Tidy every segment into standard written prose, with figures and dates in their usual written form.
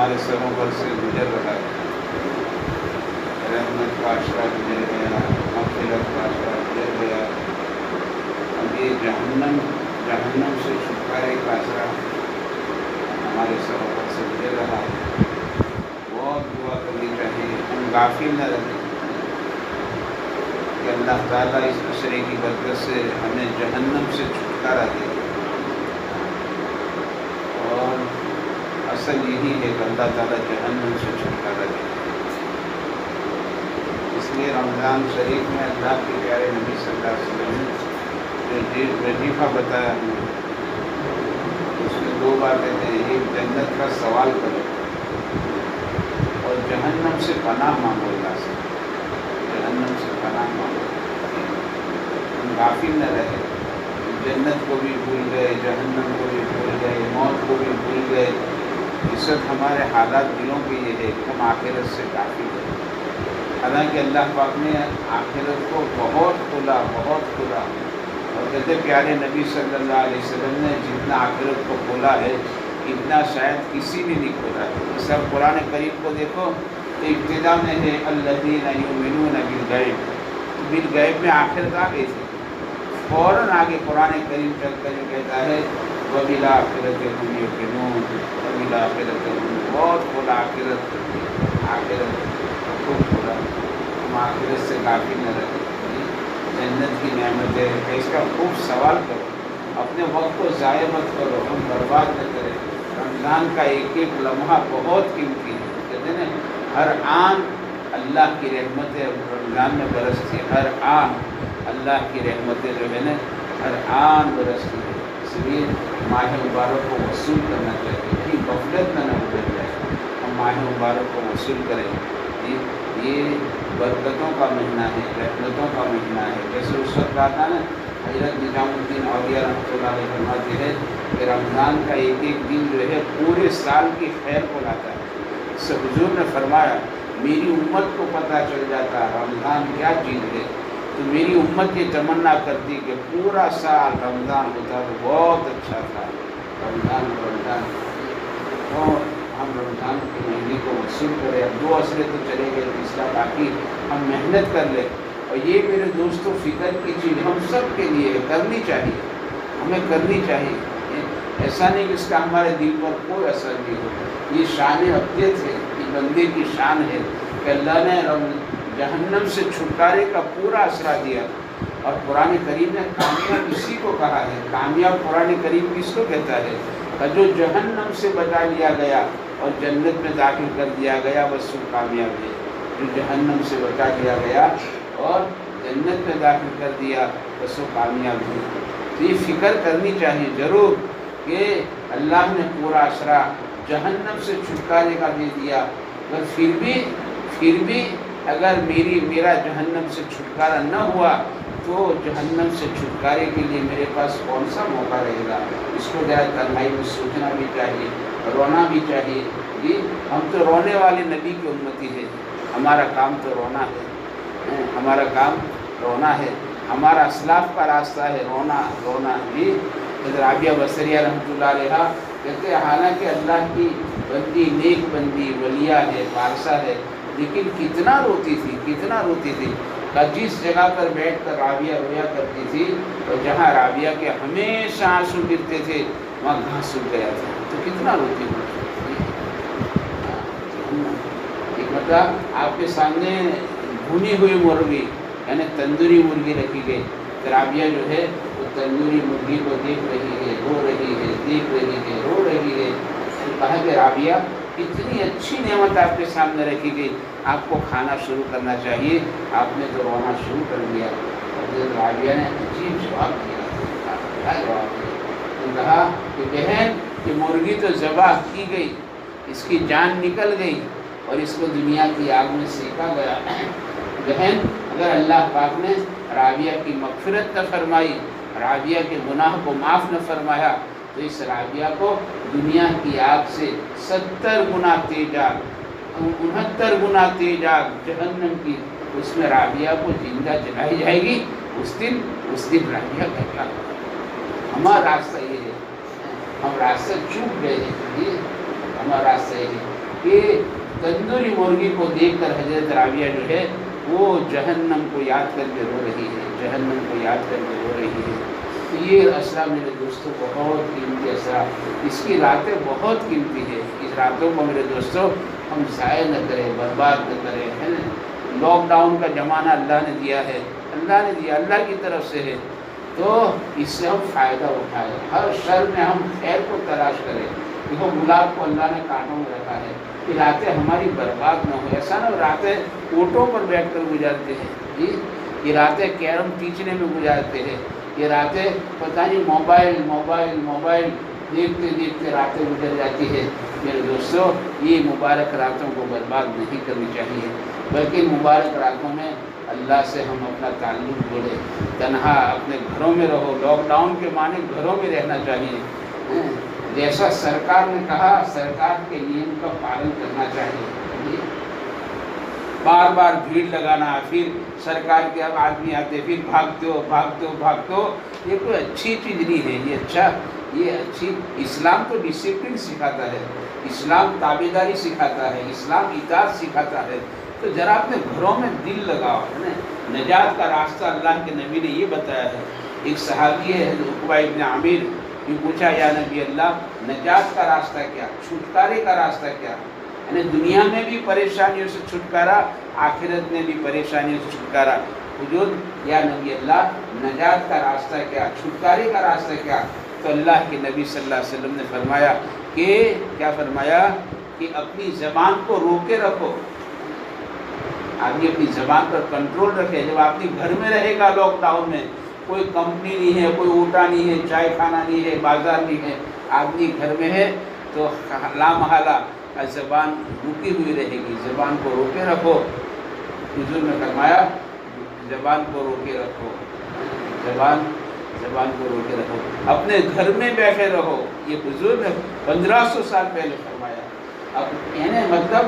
ہمارے سروں پر سے گزر رہا ہے، رحمت کا عشرہ گزر گیا، مغفرت کا عشرہ گزر گیا، اب یہ جہنم سے چھٹکارے کا عشرہ ہمارے سروں پر سے گزر رہا ہے۔ بہت دعا کرنی چاہیے، ہم غافل نہ رہیں کہ اللہ تعالیٰ اس عشرے کی برکت سے ہمیں جہنم سے چھٹکارا دے، اور اصل یہی ہے کہ اللہ تعالیٰ جہنم سے چھٹکارا دے۔ اس لیے رمضان شریف میں اللہ کے پیارے نبی صلی اللہ علیہ وسلم نے جو وظیفہ بتایا ہمیں، اس میں دو باتیں ہیں، ایک جنت کا سوال کرو اور جہنم سے پناہ مانگو، اللہ سے جہنم سے پناہ مانگو۔ ہم غافل نہ رہے، جنت کو بھی بھول گئے، جہنم کو بھی بھول گئے، موت کو بھی بھول گئے۔ اس وقت ہمارے حالات دلوں کے یہ ہے کہ ہم آخرت سے غافل ہیں، حالانکہ اللہ پاک نے آخرت کو بہت کھلا، بہت کھلا، اور کہتے پیارے نبی صلی اللہ علیہ وسلم نے جتنا آخرت کو کھولا ہے اتنا شاید کسی نے نہیں کھولا ہے۔ اس اب قرآن کریم کو دیکھو تو ابتدا میں ہے الذین یؤمنون بالغیب، بالغیب میں آخرت آ گئی تھی، فوراً آگے قرآن کریم چل کر کہتا ہے وبالآخرۃ هم یوقنون، وبالآخرۃ هم، بہت کھولا آخرت خوب کھولا۔ ہم آخرت سے غافل نہ رہے، جنت کی نعمت ہے، اس کا خوب سوال کرو، اپنے وقت کو ضائع مت کرو، ہم برباد نہ کریں۔ رمضان کا ایک ایک لمحہ بہت قیمتی ہے، کہتے ہیں نا ہر آن اللہ کی رحمتیں رمضان میں برستی ہے، ہر آن اللہ کی رحمتیں جو ہے نا ہر آن برستی ہے۔ اس لیے ماہ مبارک کو وصول کرنا چاہیے، کہ غفلت میں نہ گزر جائے، ہم ماہ مبارک کو وصول کریں۔ یہ برکتوں کا مہینہ ہے، رحمتوں کا مہینہ ہے۔ جیسے اس وقت کہا تھا نا حضرت نظام الدین اولیاء رحمۃ اللہ علیہ فرماتے ہیں کہ رمضان کا ایک ایک دن جو ہے پورے سال کی خیر کو لاتا ہے۔ اس سے حضور نے فرمایا میری امت کو پتہ چل جاتا رمضان کیا چیز ہے تو میری امت یہ تمنا کرتی کہ پورا سال رمضان ہوتا تو بہت اچھا تھا، رمضان اور ہم رمضان کے مہینے کو وصول کریں۔ اب 2 عشرے تو چلے گئے، تیسرا باقی، ہم محنت کر لیں۔ اور یہ میرے دوستوں فکر کی چیز ہم سب کے لیے کرنی چاہیے، ہمیں کرنی چاہیے۔ ایسا نہیں کہ اس کا ہمارے دل پر کوئی اثر نہیں ہو، یہ شان ابدیت ہے، یہ بندے کی شان ہے کہ اللہ نے جہنم سے چھٹکارے کا پورا اثرا دیا۔ اور قرآن کریم نے کامیاب اسی کو کہا ہے، کامیاب قرآن کریم کس کو کہتا ہے کہ جو جہنم سے بچا لیا گیا اور جنت میں داخل کر دیا گیا بس وہ کامیاب ہے۔ جو جہنم سے بچا لیا گیا اور جنت میں داخل کر دیا بس وہ کامیاب ہے۔ تو یہ فکر کرنی چاہیے ضرور کہ اللہ نے پورا عشرہ جہنم سے چھٹکارے کا دے دیا، پر پھر بھی اگر میرا جہنم سے چھٹکارا نہ ہوا تو جہنم سے چھٹکارے کے لیے میرے پاس کون سا موقع رہے گا؟ اس کو ذرا تنہائی میں سوچنا بھی چاہیے، رونا بھی چاہیے۔ جی ہم تو رونے والے نبی کی امتی ہے، ہمارا کام تو رونا ہے، ہمارا کام رونا ہے، ہمارا اسلاف کا راستہ ہے رونا۔ جی حضرت رابعہ بصریہ رحمۃ اللہ علیہ کہتے ہیں حالانکہ اللہ کی بندی نیک بندی ولیہ ہے، پارسا ہے، لیکن کتنا روتی تھی کہ جس جگہ پر بیٹھ کر رابعہ رویا کرتی تھی اور جہاں رابعہ کے ہمیشہ آنسو گرتے تھے وہاں گھاس سوکھ گیا تھا، تو کتنا روتی ہوئی۔ ایک مطلب آپ کے سامنے بھنی ہوئی مرغی یعنی تندوری مرغی رکھی گئی، رابعہ جو ہے وہ تندوری مرغی کو دیکھ رہی ہے، رو رہی ہے، دیکھ رہی ہے، رو رہی ہے۔ کہا کہ رابعہ اتنی اچھی نعمت آپ کے سامنے رکھی گئی، آپ کو کھانا شروع کرنا چاہیے، آپ نے تو رونا شروع کر دیا۔ حضرت رابعہ نے عجیب جواب دیا، کیا جواب دیا؟ کہا کہ بہن یہ مرغی تو ذبح کی گئی، اس کی جان نکل گئی اور اس کو دنیا کی آگ میں سینکا گیا۔ بہن اگر اللہ پاک نے رابعہ کی مغفرت نہ فرمائی، رابعہ کے گناہ کو معاف نہ فرمایا تو اس رابعہ کو دنیا کی آگ سے 70 گنا تیز آگ، 69 گنا تیز آگ جہنم کی، اس میں رابعہ کو زندہ جلائی جائے گی۔ اس دن رابعہ کا کیا ہوگا؟ ہمارا راستہ یہ ہے، ہم راستہ چوک گئے ہیں، ہمارا راستہ یہ ہے۔ کہ تندوری مرغی کو دیکھ کر حضرت رابعہ جو ہے وہ جہنم کو یاد کر کے رو رہی ہے، جہنم کو یاد کر کے رو رہی ہے۔ تو یہ اسرا میرے دوستوں بہت قیمتی اسرا، اس کی راتیں بہت قیمتی ہے۔ اس راتوں کو میرے دوستوں ہم ضائع نہ کریں، برباد نہ کریں، ہے نا۔ لاک ڈاؤن کا زمانہ اللہ نے دیا ہے، اللہ نے دیا، اللہ کی طرف سے ہے، تو اس سے ہم فائدہ اٹھائیں، ہر شر میں ہم خیر کو تلاش کریں۔ دیکھو گلاب کو اللہ نے کانٹوں میں رکھا ہے کہ راتیں ہماری برباد نہ ہو۔ ایسا نہ راتیں اوٹوں پر بیٹھ کر گزارتے ہیں، جی یہ راتیں کیرم پیچنے میں گزارتے ہیں، یہ راتیں پتہ نہیں موبائل دیکھتے دیکھتے راتیں گزر جاتی ہے۔ میرے دوستوں یہ مبارک راتوں کو برباد نہیں کرنی چاہیے، بلکہ مبارک راتوں میں اللہ سے ہم اپنا تعلق جوڑیں، تنہا اپنے گھروں میں رہو۔ لاک ڈاؤن کے معنی گھروں میں رہنا چاہیے، جیسا سرکار نے کہا سرکار کے نیم کا پالن کرنا چاہیے۔ بار بار بھیڑ لگانا، پھر سرکار کے اب آدمی آتے پھر بھاگتے ہو، یہ کوئی اچھی چیز نہیں ہے۔ یہ اچھی اسلام تو ڈسپلن سکھاتا ہے، اسلام تابعداری سکھاتا ہے، اسلام اطاعت سکھاتا ہے۔ تو ذرا اپنے گھروں میں دل لگاؤ، ہے نا۔ نجات کا راستہ اللہ کے نبی نے یہ بتایا ہے۔ ایک صحابی ہے عقبہ ابن عامر، یہ پوچھا یا نبی اللہ نجات کا راستہ کیا، چھٹکارے کا راستہ کیا، یعنی دنیا میں بھی پریشانیوں سے چھٹکارا، آخرت میں بھی پریشانیوں سے چھٹکارا۔ حضور یا نبی اللہ نجات کا راستہ کیا، چھٹکارے کا راستہ کیا؟ تو اللہ کے نبی صلی اللہ علیہ وسلم نے فرمایا کہ کیا فرمایا کہ اپنی زبان کو روکے رکھو۔ آدمی اپنی زبان پر کنٹرول رکھے۔ جب آدمی گھر میں رہے گا لاک ڈاؤن میں، کوئی کمپنی نہیں ہے، کوئی اوٹا نہیں ہے، چائے کھانا نہیں ہے، بازار نہیں ہے، آدمی گھر میں ہے تو لامحالہ زبان رکی ہوئی رہے گی۔ زبان کو روکے رکھو۔ حضور نے فرمایا زبان کو روکے رکھو، زبان کو روکے رکھو، اپنے گھر میں بیٹھے رہو۔ یہ حضور نے 1500 سال پہلے فرمایا۔ اب یعنی مطلب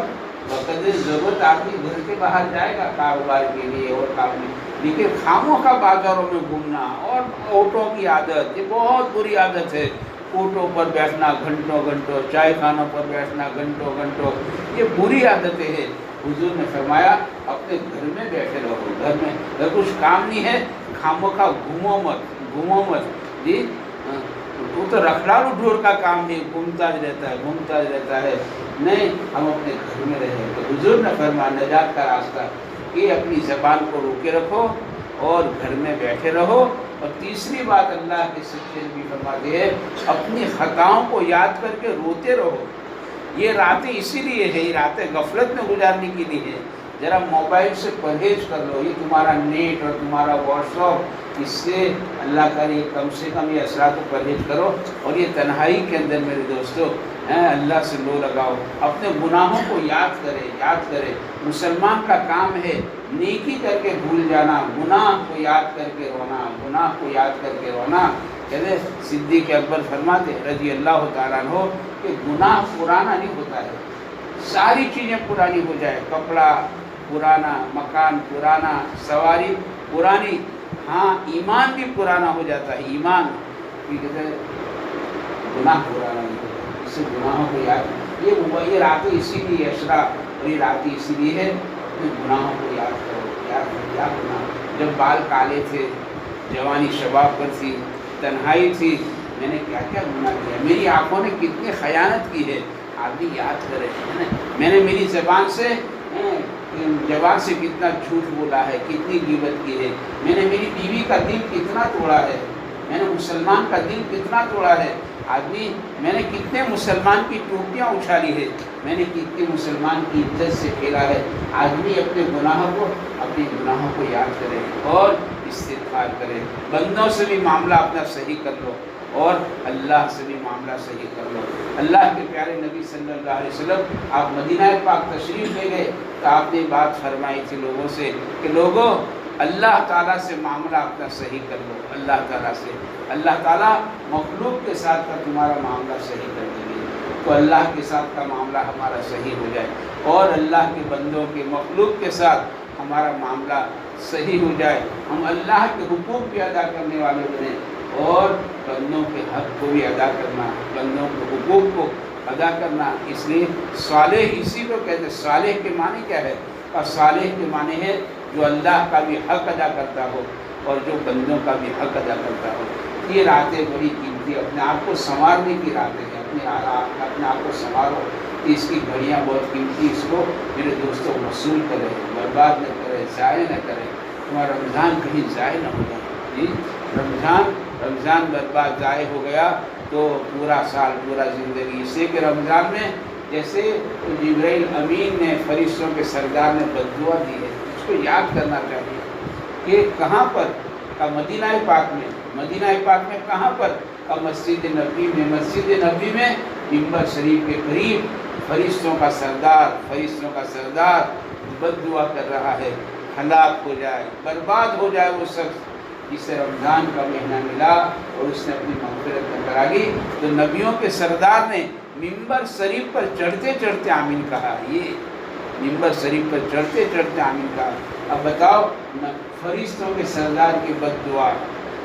بقدر ضرورت آدمی گھر کے باہر جائے گا کاروبار کے لیے اور کام میں، لیکن خاموخواہ بازاروں میں گھومنا اور آٹوں کی عادت، یہ بہت بری عادت ہے۔ آٹوں پر بیٹھنا گھنٹوں، چائے خانوں پر بیٹھنا گھنٹوں، یہ بری عادتیں ہیں۔ حضور نے فرمایا اپنے گھر میں بیٹھے رہو، گھر میں اگر کچھ کام نہیں ہے خاموخواہ گھومو مت، جی وہ تو رکھڑالو ڈھور کا کام نہیں، گھومتا رہتا ہے، نہیں، ہم اپنے گھر میں رہیں۔ تو حضور نے فرمایا نجات کا راستہ کہ اپنی زبان کو روکے رکھو اور گھر میں بیٹھے رہو۔ اور تیسری بات اللہ کے سچے نبی فرماتے ہیں اپنی خطاؤں کو یاد کر کے روتے رہو۔ یہ راتیں اسی لیے ہے، یہ راتیں غفلت میں گزارنے کے لیے ہے۔ ذرا موبائل سے پرہیز کر لو، یہ تمہارا نیٹ اور تمہارا واٹس ایپ، اس سے اللہ کرے کم سے کم یہ اثرات کو پرہیز کرو۔ اور یہ تنہائی کے اندر میرے دوستو اللہ سے لو لگاؤ، اپنے گناہوں کو یاد کرے۔ مسلمان کا کام ہے نیکی کر کے بھول جانا، گناہ کو یاد کر کے رونا۔ کہتے صدیق اکبر فرماتے رضی اللہ تعالیٰ عنہ کہ گناہ پرانا نہیں ہوتا ہے، ساری چیزیں پرانی ہو جائے، کپڑا پرانا، مکان پرانا، سواری پرانی، ہاں ایمان بھی پرانا ہو جاتا ہے۔ ایمان کہتے ہیں گناہ پرانا نہیں ہوتا، اس سے گناہوں کو یاد، یہ راتیں اسی لیے اشرا، اور یہ راتیں اسی لیے ہے کہ گناہوں کو یاد کرو۔ کیا گناہ؟ جب بال کالے تھے، جوانی شباب پر تھی، تنہائی تھی، میں نے کیا گناہ کیا، میری آنکھوں نے کتنی خیانت کی ہے، آدمی یاد کرے، میں نے میری زبان سے کتنا جھوٹ بولا ہے، کتنی غیبت کی ہے، میں نے میری بیوی کا دل کتنا توڑا ہے، میں نے مسلمان کا دل کتنا توڑا ہے، آدمی میں نے کتنے مسلمان کی ٹوپیاں اچھالی ہے، میں نے کتنے مسلمان کی عزت سے کھیلا ہے۔ آدمی اپنے گناہوں کو یاد کرے اور استغفار کرے، بندوں سے بھی معاملہ اپنا صحیح کر لو اور اللہ سے بھی معاملہ صحیح کر لو۔ اللہ کے پیارے نبی صلی اللہ علیہ وسلم آپ مدینہ پاک تشریف لے گئے تو آپ نے بات فرمائی تھی لوگوں سے کہ لوگوں اللہ تعالیٰ سے معاملہ اپنا صحیح کر لو، اللہ تعالیٰ مخلوق کے ساتھ کا تمہارا معاملہ صحیح کر دیں گے، تو اللہ کے ساتھ کا معاملہ ہمارا صحیح ہو جائے اور اللہ کے بندوں کے مخلوق کے ساتھ ہمارا معاملہ صحیح ہو جائے، ہم اللہ کے حقوق بھی ادا کرنے والے بنیں اور بندوں کے حق کو بھی ادا کرنا، بندوں کے حقوق کو ادا کرنا. اس لیے صالح اسی کو کہتے ہیں. صالح کے معنی کیا ہے؟ اور صالح کے معنی ہے جو اللہ کا بھی حق ادا کرتا ہو اور جو بندوں کا بھی حق ادا کرتا ہو. یہ راتیں بڑی قیمتی، اپنے آپ کو سنوارنے کی راتیں ہیں. اپنے آپ کو سنوارو. اس کی گھڑیاں بہت قیمتی، اس کو میرے دوستوں وصول کرے، برباد نہ کرے، ضائع نہ کرے. تمہارا رمضان کہیں ضائع نہ ہو جائے. جی رمضان برباد ضائع ہو گیا تو پورا سال، پورا زندگی. اس لیے کہ رمضان میں جیسے جبرائیل امین نے، فرشتوں کے سردار نے بددعا دی ہے، اس کو یاد کرنا چاہیے کہ کہاں پر مدینہ پاک میں کہاں پر مسجد نبی میں منبر شریف کے قریب فرشتوں کا سردار بددعا کر رہا ہے، ہلاک ہو جائے، برباد ہو جائے وہ شخص جسے رمضان کا مہینہ ملا اور اس نے اپنی مغفرت نہ کرائی. تو نبیوں کے سردار نے منبر شریف پر چڑھتے چڑھتے آمین کہا. یہ منبر شریف پر چڑھتے چڑھتے آمین کہا. اب بتاؤ، فرشتوں کے سردار کی بد دعا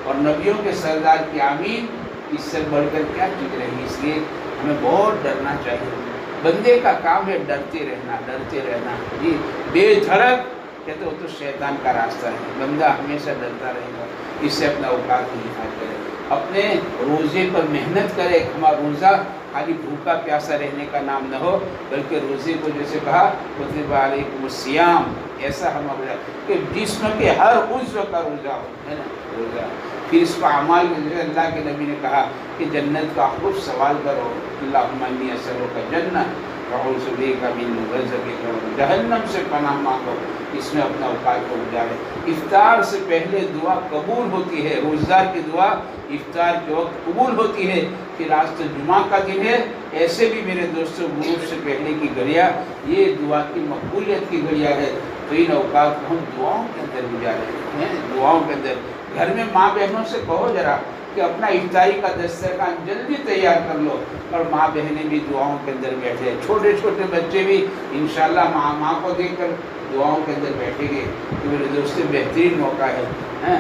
اور نبیوں کے سردار کی آمین، اس سے بڑھ کر کیا چیز رہی. اس لیے ہمیں بہت ڈرنا چاہیے. بندے کا کام ہے ڈرتے رہنا. جی بے دھڑک کہتے وہ تو شیطان کا راستہ ہے. بندہ ہمیشہ ڈرتا رہے گا. اس سے اپنا اوقات کی حفاظت کرے، اپنے روزے پر محنت کرے. ہمارا روزہ خالی بھوکا پیاسا رہنے کا نام نہ ہو، بلکہ روزے کو جیسے کہا کتب علیکم الصیام، ایسا ہمارا کہ جسم کے ہر عضو کا روزہ ہو، ہے نا روزہ. پھر اس کو اعمال میں جو اللہ کے نبی نے کہا کہ جنت کا خوب سوال کرو. اللہم انی اسألک جنت واعوذ بک من غضبک، جہنم سے پناہ مانگو. اس میں اپنا اوقات کو گزارے. افطار سے پہلے دعا قبول ہوتی ہے. روزدار کی دعا افطار کے وقت قبول ہوتی ہے. پھر آج تو جمعہ کا دن ہے، ایسے بھی میرے دوستوں غروب سے پہلے کی گھڑیاں یہ دعا کی مقبولیت کی گھڑیاں ہے. تو ان اوقات کو ہم دعاؤں کے اندر گزارے ہیں. دعاؤں کے اندر گھر میں ماں بہنوں سے کہو ذرا کہ اپنا افطاری کا دسترخوان جلدی تیار کر لو، اور ماں بہنیں بھی دعاؤں کے اندر بیٹھے. چھوٹے چھوٹے بچے بھی انشاءاللہ ماں کو دیکھ کر دعاؤں کے اندر بیٹھیں گے. تو میرے دوست بہترین موقع ہے.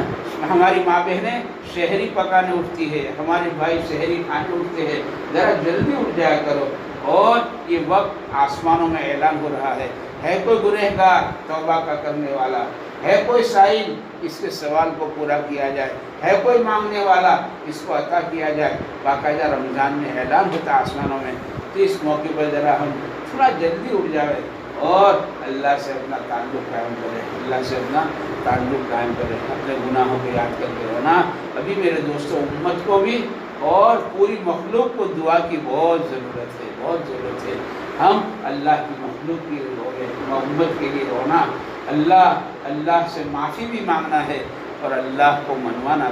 ہماری ماں بہنیں شہری پکانے اٹھتی ہے، ہمارے بھائی شہری کھانے اٹھتے ہیں. ذرا جلدی اٹھ جایا کرو. اور یہ وقت آسمانوں میں اعلان ہو رہا ہے کوئی گنہگار توبہ کا کرنے والا، ہے کوئی سائل اس کے سوال کو پورا کیا جائے، ہے کوئی مانگنے والا اس کو عطا کیا جائے. باقاعدہ رمضان میں اعلان ہوتا ہے آسمانوں میں. تو اس موقع پر ذرا ہم تھوڑا جلدی اٹھ جائے اور اللہ سے اپنا تعلق قائم کرے. اپنے گناہوں کو یاد کرتے رہنا. ابھی میرے دوستوں امت کو بھی اور پوری مخلوق کو دعا کی بہت ضرورت ہے. ہم اللہ کی مخلوق کی امت کے لیے رونا، اللہ سے معافی بھی مانگنا ہے اور اللہ کو منوانا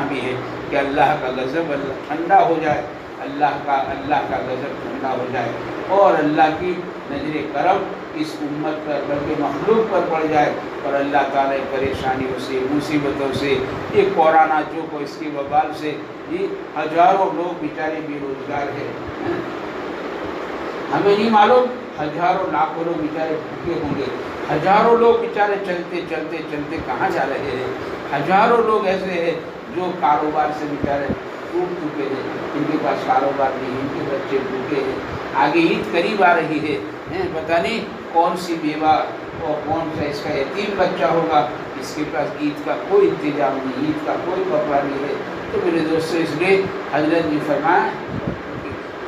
بھی ہے کہ اللہ کا غضب ٹھنڈا ہو جائے، اللہ کا غضب ٹھنڈا ہو جائے اور اللہ کی نظر کرم اس امت پر بلکہ مخلوق پر پڑ جائے. اور اللہ تعالیٰ پریشانیوں سے، مصیبتوں سے، یہ کورونا جو کو اس کی وبال سے یہ ہزاروں لوگ بیچارے بے روزگار ہیں. ہمیں نہیں معلوم ہزاروں لاکھوں لوگ بیچارے بھوکے ہوں گے. ہزاروں لوگ بیچارے چلتے کہاں جا رہے ہیں. ہزاروں لوگ ایسے ہیں جو کاروبار سے بیچارے ٹوٹ چکے ہیں، ان کے پاس کاروبار نہیں، ان کے بچے بھوکے ہیں. آگے عید قریب آ رہی ہے، پتہ نہیں کون سی بیوہ اور کون سا اس کا یتیم بچہ ہوگا، اس کے پاس عید کا کوئی انتظام نہیں، عید کا کوئی کپڑا نہیں ہے. تو میرے دوستوں اس لیے حضرت نے فرمایا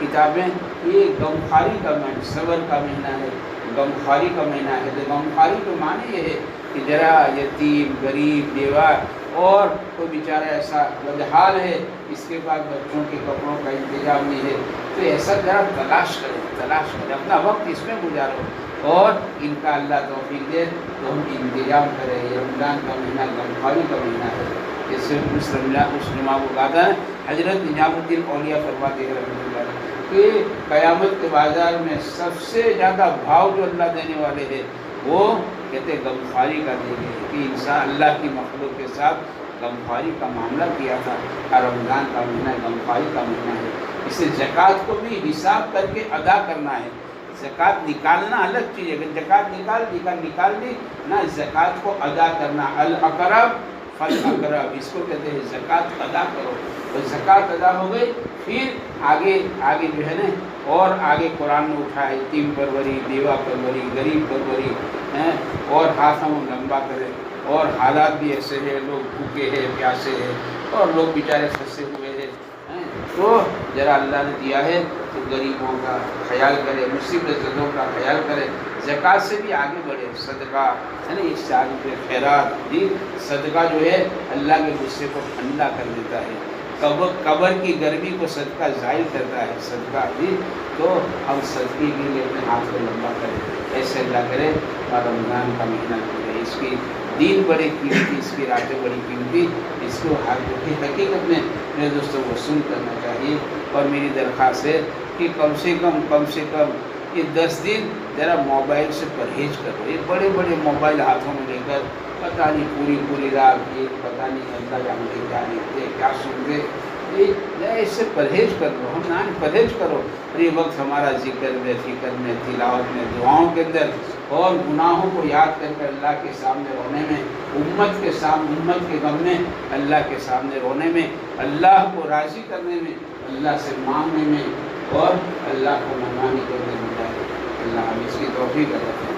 کتابیں یہ غمخواری کا مہینہ، صبر کا مہینہ ہے، غمخواری کا مہینہ ہے. تو غمخواری کا معنی یہ ہے کہ ذرا یتیم، غریب، بیوہ اور کوئی بیچارہ ایسا بدحال ہے اس کے پاس بچوں کے کپڑوں کا انتظام نہیں ہے، تو ایسا ذرا تلاش کرے، اپنا وقت اس میں گزارو اور ان کا اللہ توفیق دے تو ہم انتظام کریں. یہ رمضان کا مہینہ غمخواری کا مہینہ ہے. جیسے اس جمعہ کو کہا تھا حضرت نظام الدین اولیاء فرماتے ہیں رحمۃ اللہ علیہ کہ قیامت کے بازار میں سب سے زیادہ بھاؤ جو اللہ دینے والے ہیں وہ کہتے ہیں غمخواری کا دیں گے. کہ انسان اللہ کی مخلوق کے ساتھ غمخواری کا معاملہ کیا تھا. رمضان کا مہینہ غمخواری کا مہینہ ہے. اسے زکوٰۃ کو بھی حساب کر کے ادا کرنا ہے. زکوٰۃ نکالنا الگ چیز ہے، اگر زکوٰۃ نکال دی نہ، زکوٰۃ کو ادا کرنا، الاقرب فالاقرب اس کو کہتے ہیں. زکوٰۃ ادا کرو، اور زکوٰۃ ادا ہو گئی پھر آگے جو ہے نا اور آگے قرآن میں اٹھا ہے یتیم پروری، بیوہ پروری، غریب پروری، اور ہاتھوں لمبا کرے. اور حالات بھی ایسے ہیں، لوگ بھوکے ہیں، پیاسے ہیں، اور لوگ بیچارے پھنسے ہوئے ہیں. تو ذرا اللہ نے دیا ہے تو غریبوں کا خیال کرے، مصیبت زدوں کا خیال کرے. زکوٰۃ سے بھی آگے بڑھے، صدقہ ہے نا، اس سال کے خیرات جی. صدقہ جو ہے اللہ کے غصے کو ٹھنڈا کر دیتا ہے، قبر کی گرمی کو صدقہ زائل کرتا ہے صدقہ جی. تو ہم صدقے کے لیے اپنے ہاتھ کو لمبا کریں، ایسے اللہ کرے. اور رمضان کا مہینہ جو ہے اس کی دین بڑے قیمتی، اس کی راتیں بڑی قیمتی، اس کو ہر حقیقت میں میرے دوستوں کو وصول کرنا چاہیے. اور میری درخواست ہے کہ کم سے کم یہ 10 دن ذرا موبائل سے پرہیز کرو. یہ بڑے موبائل ہاتھوں میں لے کر پتہ نہیں پوری رات یہ پتہ نہیں اللہ جانتے کیا لکھتے کیا سنتے. اس سے پرہیز کر لو، ہم نہ پرہیز کرو. اور یہ وقت ہمارا ذکر میں، فکر میں، تلاوت میں، دعاؤں کے اندر، اور گناہوں کو یاد کر کر اللہ کے سامنے رونے میں، امت کے غم میں اللہ کے سامنے رونے میں، اللہ کو راضی کرنے میں، اللہ سے مانگنے میں، اور اللہ کو منوانے کرنے میں. اللہ ہم اس کی توفیق عطا فرمائے.